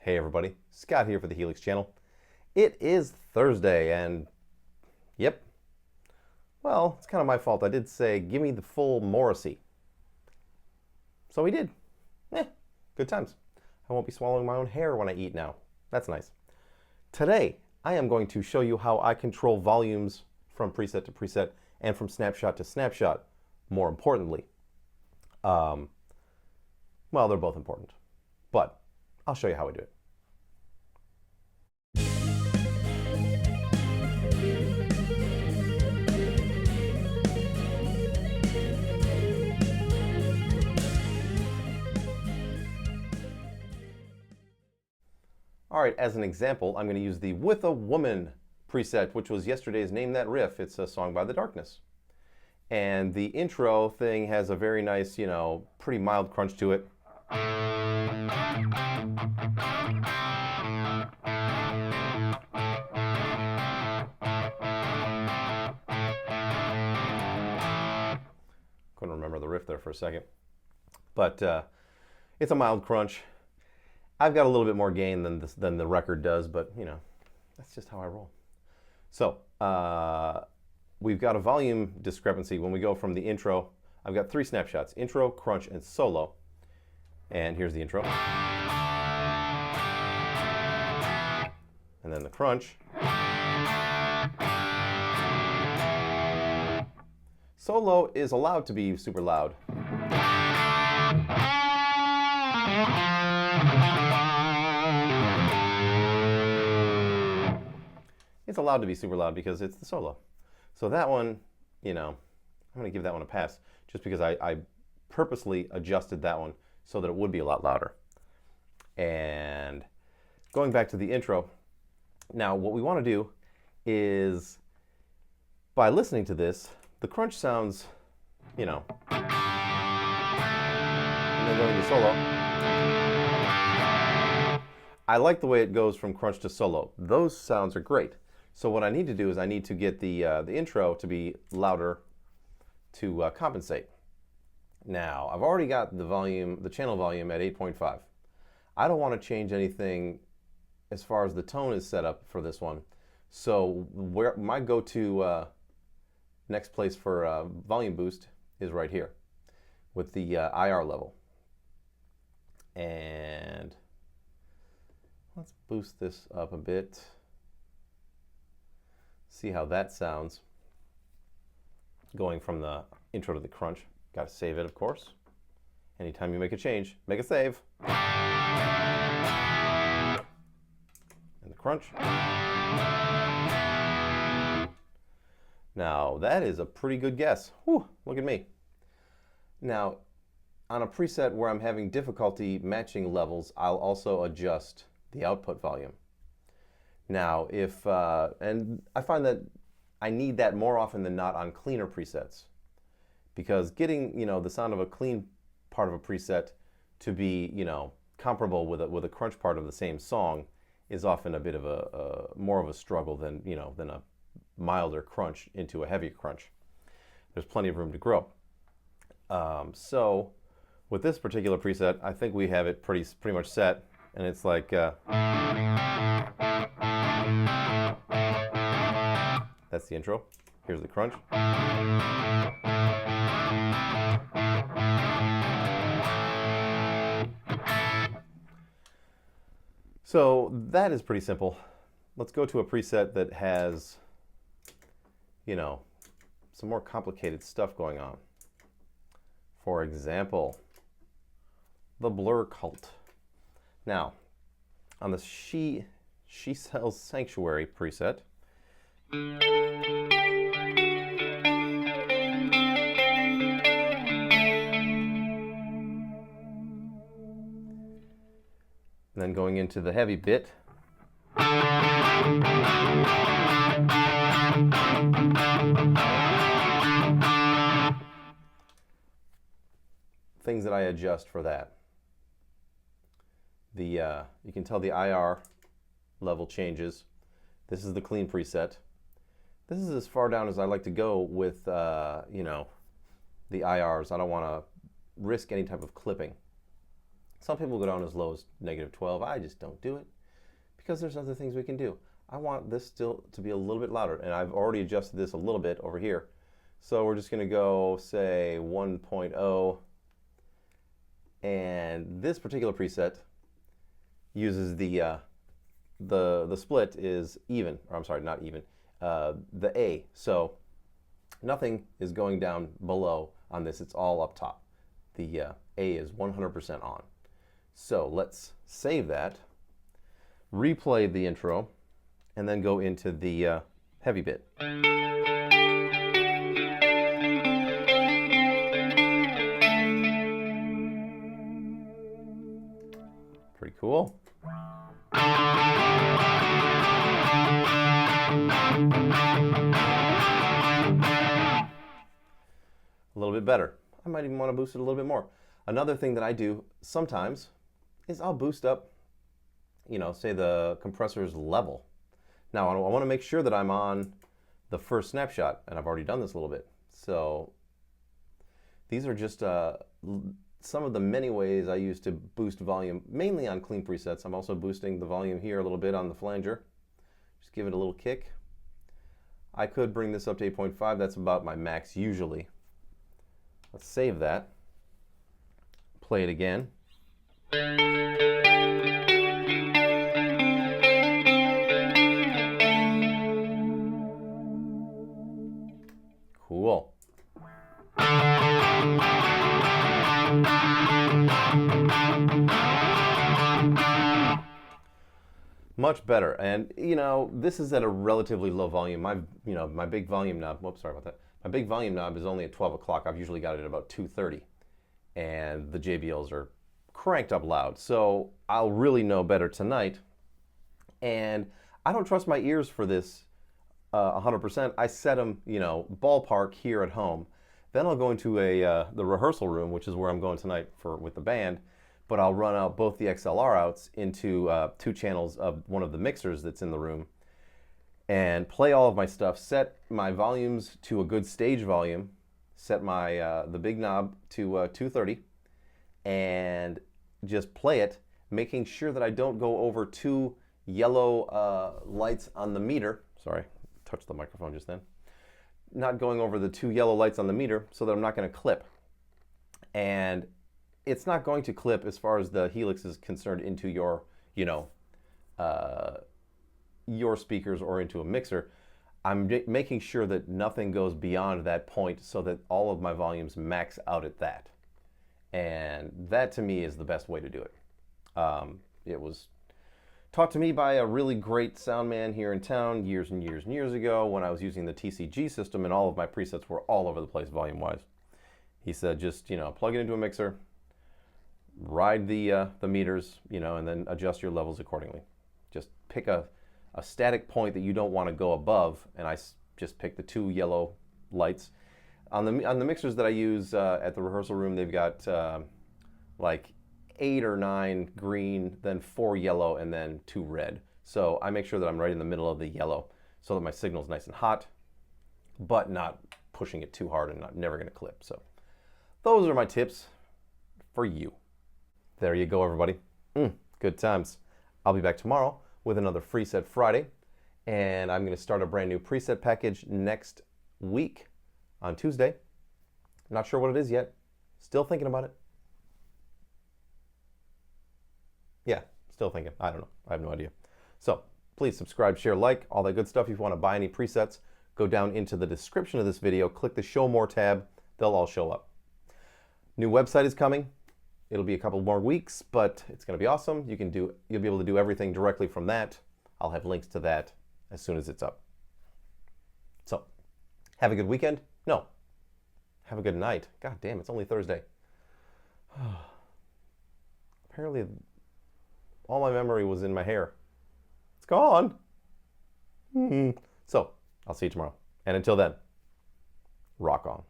Hey everybody, Scott here for the Helix channel. It is Thursday and yep, well, it's kind of my fault. I did say give me the full Morrissey. So we did. Good times. I won't be swallowing my own hair when I eat now. That's nice. Today, I am going to show you how I control volumes from preset to preset and from snapshot to snapshot, more importantly. Well, they're both important, but I'll show you how I do it. All right, as an example, I'm going to use the With a Woman preset, which was yesterday's Name That Riff. It's a song by The Darkness. And the intro thing has a very nice, pretty mild crunch to it. Couldn't remember the riff there for a second. But it's a mild crunch. I've got a little bit more gain than the record does, but that's just how I roll. So we've got a volume discrepancy when we go from the intro. I've got 3 snapshots: intro, crunch, and solo. And here's the intro. And then the crunch. Solo is allowed to be super loud. It's allowed to be super loud because it's the solo. So that one, I'm going to give that one a pass just because I purposely adjusted that one so that it would be a lot louder. And going back to the intro, now what we want to do is, by listening to this, the crunch sounds, and then going to solo. I like the way it goes from crunch to solo. Those sounds are great. So what I need to do is I need to get the intro to be louder to compensate. Now, I've already got the channel volume at 8.5. I don't want to change anything as far as the tone is set up for this one. So where my go-to next place for volume boost is right here with the IR level. And let's boost this up a bit. See how that sounds going from the intro to the crunch. Got to save it, of course. Anytime you make a change, make a save. And the crunch. Now, that is a pretty good guess. Whew, look at me. Now, on a preset where I'm having difficulty matching levels, I'll also adjust the output volume. Now, and I find that I need that more often than not on cleaner presets, because getting, the sound of a clean part of a preset to be, comparable with a crunch part of the same song is often a bit of a more of a struggle than a milder crunch into a heavy crunch. There's plenty of room to grow. So with this particular preset, I think we have it pretty much set, and it's like. That's the intro. Here's the crunch. So that is pretty simple. Let's go to a preset that has, some more complicated stuff going on. For example, the Blur Cult. Now, on the She Sells Sanctuary preset, and then going into the heavy bit. Things that I adjust for that. You can tell the IR level changes. This is the clean preset. This is as far down as I like to go with, the IRs. I don't want to risk any type of clipping. Some people go down as low as -12. I just don't do it because there's other things we can do. I want this still to be a little bit louder, and I've already adjusted this a little bit over here. So we're just going to go, say, 1.0, and this particular preset uses the split is even, or I'm sorry, not even, the A. So nothing is going down below on this. It's all up top. The A is 100% on. So let's save that, replay the intro, and then go into the heavy bit. Pretty cool. A little bit better. I might even want to boost it a little bit more. Another thing that I do sometimes is I'll boost up, you know, say the compressor's level. Now I want to make sure that I'm on the first snapshot, and I've already done this a little bit. So these are just some of the many ways I use to boost volume, mainly on clean presets. I'm also boosting the volume here a little bit on the flanger. Just give it a little kick. I could bring this up to 8.5. That's about my max usually. Let's save that. Play it again. Cool. Much better. And you know, this is at a relatively low volume. My big volume knob, whoops, sorry about that. My big volume knob is only at 12 o'clock. I've usually got it at about 2:30. And the JBLs are cranked up loud. So I'll really know better tonight. And I don't trust my ears for this 100%. I set them, you know, ballpark here at home. Then I'll go into the rehearsal room, which is where I'm going tonight with the band. But I'll run out both the XLR outs into 2 channels of one of the mixers that's in the room and play all of my stuff, set my volumes to a good stage volume, set my the big knob to 230, and just play it, making sure that I don't go over 2 yellow lights on the meter. Sorry, touched the microphone just then. Not going over the 2 yellow lights on the meter so that I'm not going to clip. And it's not going to clip as far as the Helix is concerned into your, you know, your speakers or into a mixer. I'm making sure that nothing goes beyond that point so that all of my volumes max out at that. And that to me is the best way to do it. It was taught to me by a really great sound man here in town years and years and years ago when I was using the TCG system and all of my presets were all over the place volume-wise. He said, just, you know, plug it into a mixer, ride the meters, you know, and then adjust your levels accordingly. Just pick a static point that you don't want to go above, and I just pick the 2 yellow lights. On the mixers that I use at the rehearsal room, they've got like 8 or 9 green, then 4 yellow, and then 2 red. So I make sure that I'm right in the middle of the yellow so that my signal's nice and hot, but not pushing it too hard and never going to clip. So those are my tips for you. There you go, everybody. Good times. I'll be back tomorrow with another Preset Friday, and I'm going to start a brand new preset package next week on Tuesday. Not sure what it is yet. Still thinking about it. Yeah, still thinking. I don't know. I have no idea. So please subscribe, share, like, all that good stuff. If you want to buy any presets, go down into the description of this video, click the Show More tab. They'll all show up. New website is coming. It'll be a couple more weeks, but it's going to be awesome. You'll be able to do everything directly from that. I'll have links to that as soon as it's up. So, have a good weekend. No, have a good night. God damn, it's only Thursday. Apparently, all my memory was in my hair. It's gone. So, I'll see you tomorrow. And until then, rock on.